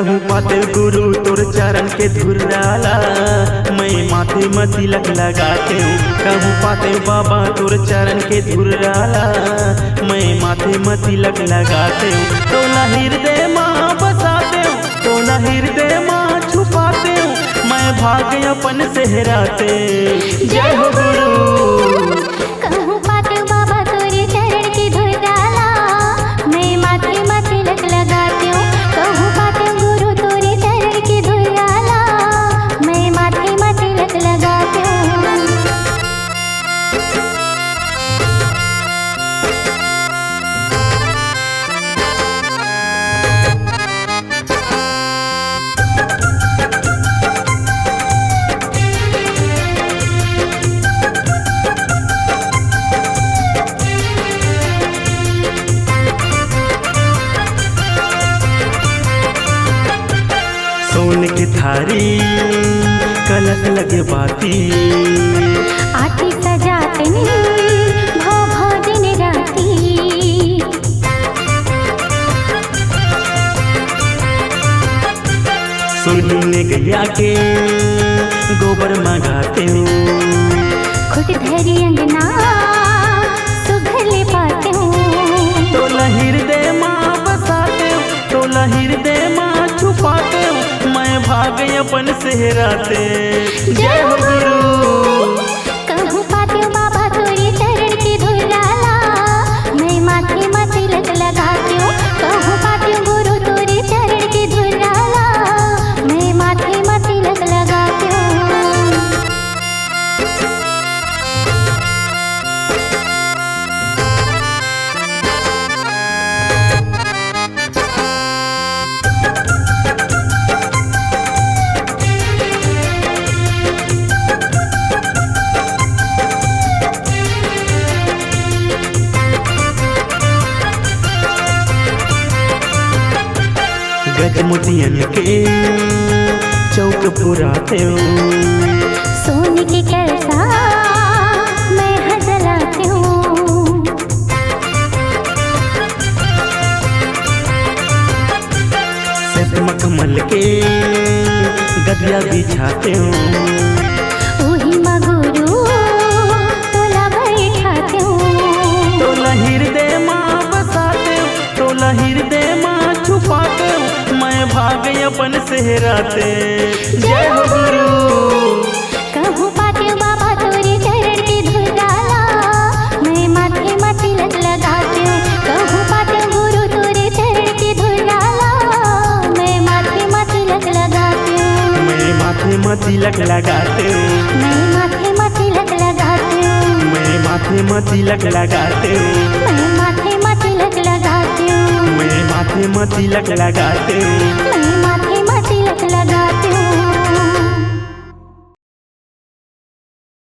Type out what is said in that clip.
कहूँ पाते गुरु तोर चरण के धुर्राला, मैं माथे में तिलक लगाते हूँ। कहूँ पाते बाबा तोर चरण के धुर्राला, मैं माथे में तिलक लगाते हूँ। तोला हृदय माँ बसाते हूँ, तोला हृदय माँ छुपाते हूँ, मैं भाग्य अपन सेहराते। जय हो गुरु। कहूँ पाते बाबा तोरे चरण के धुर्राला, मैं माथे में तिलक लगाती हूँ। कहूँ पाते गुरु तोरे चरण के धुर्राला, मैं माथे में तिलक लगाती हूँ। सोने की थारी कलश लगे बाती, आरती सजाते भाव भाव दिन राती। सुनने गैया के गोबर मंगाते हूँ, खुद धरी अंगना सुघले पाते हूँ। तोला हृदय माँ बसाते हूँ, तोला हृदय माँ छुपाते हूँ, मैं भाग्य अपन सेहराते। जय हो गुरु। कहूँ पाते बाबा तोरे चरण के धुर्राला, मैं माथे में तिलक लगाती हूँ। कहूँ पाते गुरु तोरे चरण के धुर्राला, मैं माथे में तिलक लगाती हूँ। गजमुटियन के चौक पुराते हूँ, सोने के कैसा मैं हजलाती हूँ। मखमल के गदिया बिछाते हूँ, वही मगुरु तोला बैठाते हूँ। तोला हृदय माँ बसाते हूँ, तोला हृदय माँ छुपाते हूँ, मैं भाग्य अपन सेहराते। जय हो गुरु। कहूँ पाते बाबा तोरे चरण के धुर्राला, मैं माथे में तिलक लगाती हूँ। कहूँ पाते गुरु तोरे चरण के धुर्राला, मैं माथे में तिलक लगाती हूँ। मैं माथे में तिलक लगाते हूँ, मैं माथे में तिलक लगाती हूँ। मैं माथे में तिलक लगाते हूँ, मैं माथे में तिलक लगाती हूँ। मैं माथे में तिलक लगाते हूँ।